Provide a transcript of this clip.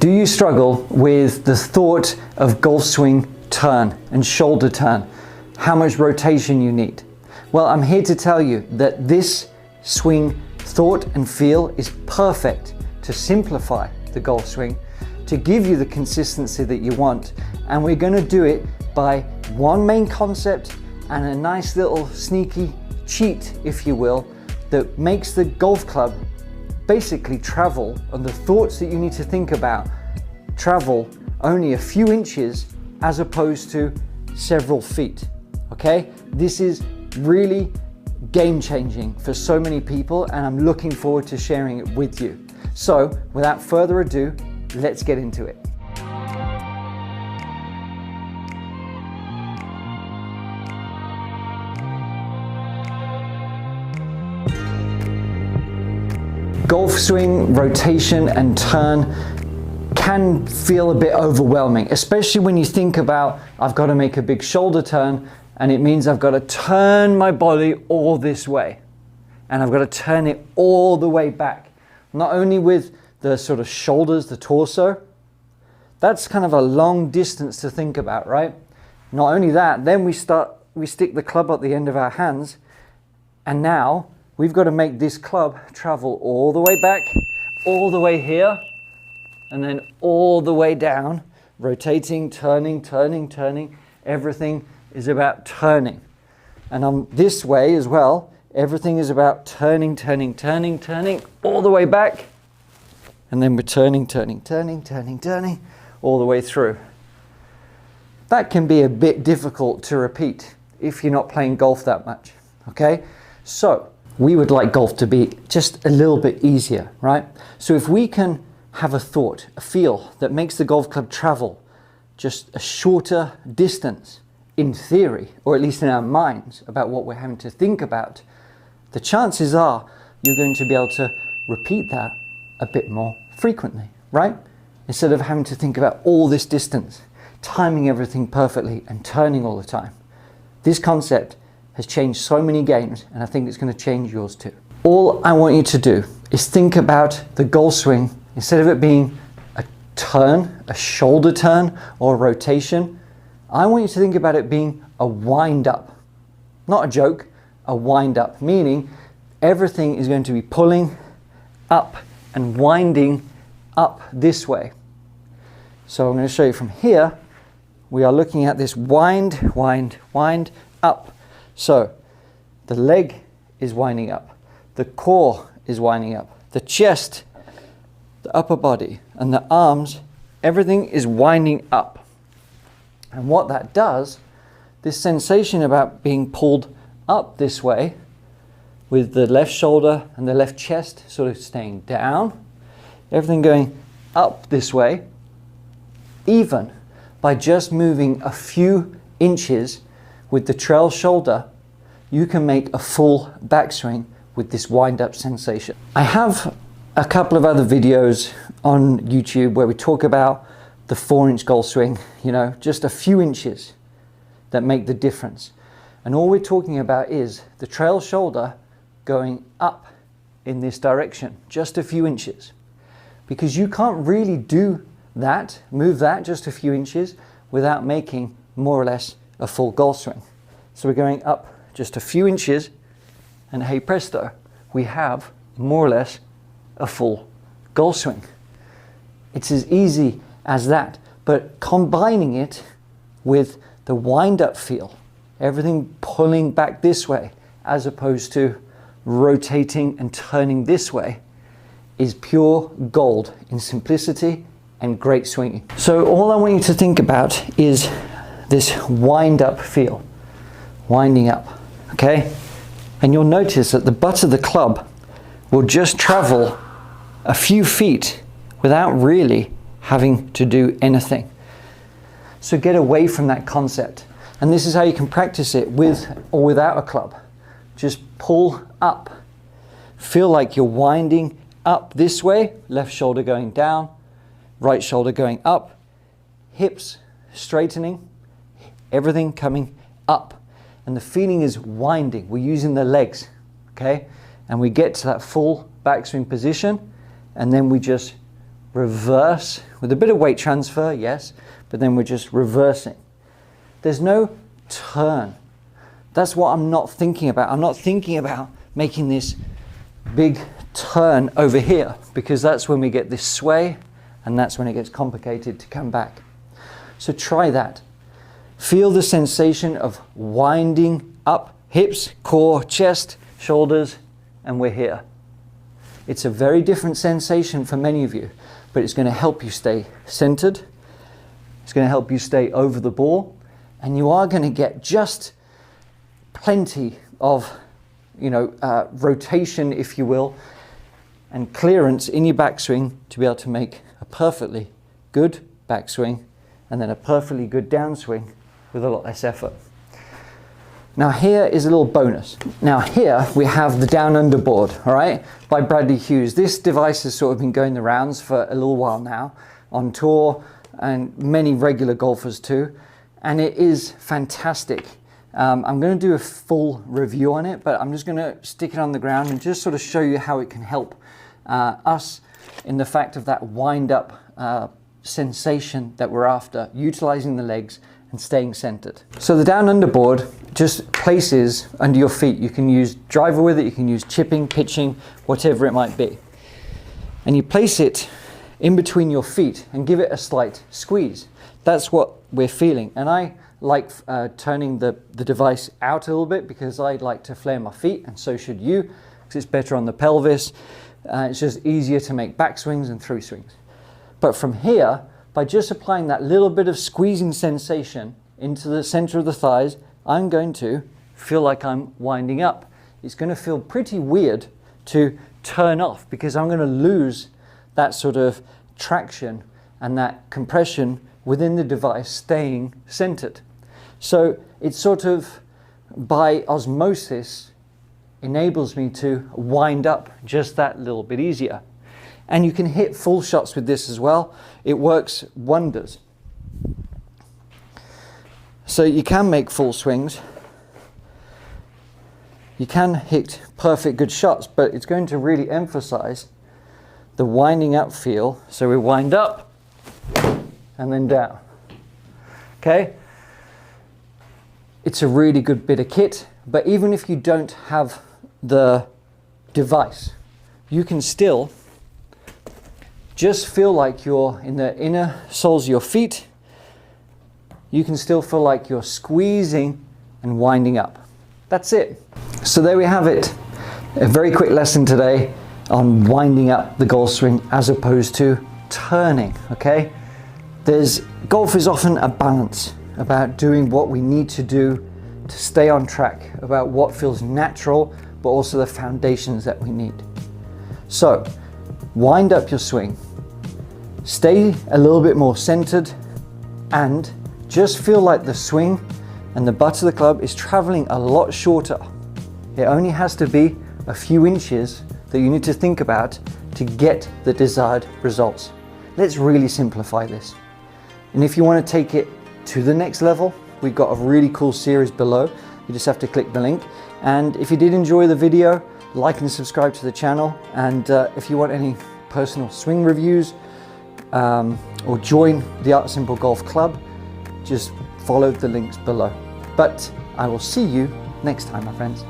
Do you struggle with the thought of golf swing turn and shoulder turn? How much rotation you need? Well, I'm here to tell you that this swing thought and feel is perfect to simplify the golf swing, to give you the consistency that you want. And we're going to do it by one main concept and a nice little sneaky cheat, if you will, that makes the golf club basically travel, and the thoughts that you need to think about travel only a few inches as opposed to several feet. Okay, this is really game changing for so many people, and I'm looking forward to sharing it with you. So without further ado, let's get into it. Golf swing, rotation and turn can feel a bit overwhelming, especially when you think about, I've got to make a big shoulder turn and it means I've got to turn my body all this way and I've got to turn it all the way back. Not only with the sort of shoulders, the torso, that's kind of a long distance to think about, right? Not only that, then we stick the club at the end of our hands, and now we've got to make this club travel all the way back, all the way here, and then all the way down, rotating, turning, turning, turning. Everything is about turning. And on this way as well, everything is about turning, turning, turning, turning, all the way back. And then we're turning, turning, turning, turning, turning, all the way through. That can be a bit difficult to repeat if you're not playing golf that much, okay? So we would like golf to be just a little bit easier, right? So if we can have a thought, a feel that makes the golf club travel just a shorter distance in theory, or at least in our minds, about what we're having to think about, the chances are you're going to be able to repeat that a bit more frequently, right? Instead of having to think about all this distance, timing everything perfectly and turning all the time. This concept has changed so many games, and I think it's going to change yours too. All I want you to do is think about the golf swing, instead of it being a turn, a shoulder turn or a rotation, I want you to think about it being a wind up. Not a joke, a wind up, meaning everything is going to be pulling up and winding up this way. So I'm going to show you from here. We are looking at this wind, wind, wind up. So the leg is winding up, the core is winding up, the chest, the upper body and the arms, everything is winding up. And what that does, this sensation about being pulled up this way with the left shoulder and the left chest sort of staying down, everything going up this way, even by just moving a few inches with the trail shoulder, you can make a full backswing with this wind-up sensation. I have a couple of other videos on YouTube where we talk about the 4-inch golf swing, you know, just a few inches that make the difference. And all we're talking about is the trail shoulder going up in this direction, just a few inches. Because you can't really do that, move that just a few inches without making more or less a full golf swing. So we're going up just a few inches and hey presto, we have more or less a full golf swing. It's as easy as that, but combining it with the wind-up feel, everything pulling back this way as opposed to rotating and turning this way, is pure gold in simplicity and great swinging. So all I want you to think about is this wind-up feel, winding up, okay? And you'll notice that the butt of the club will just travel a few feet without really having to do anything. So get away from that concept. And this is how you can practice it with or without a club. Just pull up. Feel like you're winding up this way, left shoulder going down, right shoulder going up, hips straightening, everything coming up. And the feeling is winding. We're using the legs, okay? And we get to that full backswing position, and then we just reverse with a bit of weight transfer, yes, but then we're just reversing. There's no turn. That's what I'm not thinking about. I'm not thinking about making this big turn over here, because that's when we get this sway, and that's when it gets complicated to come back. So try that. Feel the sensation of winding up, hips, core, chest, shoulders, and we're here. It's a very different sensation for many of you, but it's going to help you stay centered. It's going to help you stay over the ball, and you are going to get just plenty of, rotation, if you will, and clearance in your backswing to be able to make a perfectly good backswing and then a perfectly good downswing with a lot less effort. Now here is a little bonus. Now here we have the down under board, all right, by Bradley Hughes. This device has sort of been going the rounds for a little while now on tour, and many regular golfers too, and it is fantastic. I'm going to do a full review on it, but I'm just going to stick it on the ground and just sort of show you how it can help us in the fact of that wind up sensation that we're after, utilizing the legs and staying centered. So the down under board just places under your feet. You can use driver with it, you can use chipping, pitching, whatever it might be. And you place it in between your feet and give it a slight squeeze. That's what we're feeling. And I like turning the device out a little bit because I like to flare my feet, and so should you, because it's better on the pelvis. It's just easier to make backswings and through swings. But from here, by just applying that little bit of squeezing sensation into the center of the thighs, I'm going to feel like I'm winding up. It's going to feel pretty weird to turn off because I'm going to lose that sort of traction and that compression within the device staying centered. So it's sort of by osmosis enables me to wind up just that little bit easier. And you can hit full shots with this as well. It works wonders. So you can make full swings. You can hit perfect good shots, but it's going to really emphasize the winding up feel. So we wind up and then down. Okay? It's a really good bit of kit, but even if you don't have the device, you can still just feel like you're in the inner soles of your feet. You can still feel like you're squeezing and winding up. That's it. So there we have it. A very quick lesson today on winding up the golf swing as opposed to turning, okay? Golf is often a balance about doing what we need to do to stay on track, about what feels natural, but also the foundations that we need. So, wind up your swing, stay a little bit more centered, and just feel like the swing and the butt of the club is traveling a lot shorter. It only has to be a few inches that you need to think about to get the desired results. Let's really simplify this. And if you want to take it to the next level, we've got a really cool series below. You just have to click the link. And if you did enjoy the video, like and subscribe to the channel. And if you want any personal swing reviews or join the Art Simple Golf Club, just follow the links below. But I will see you next time, my friends.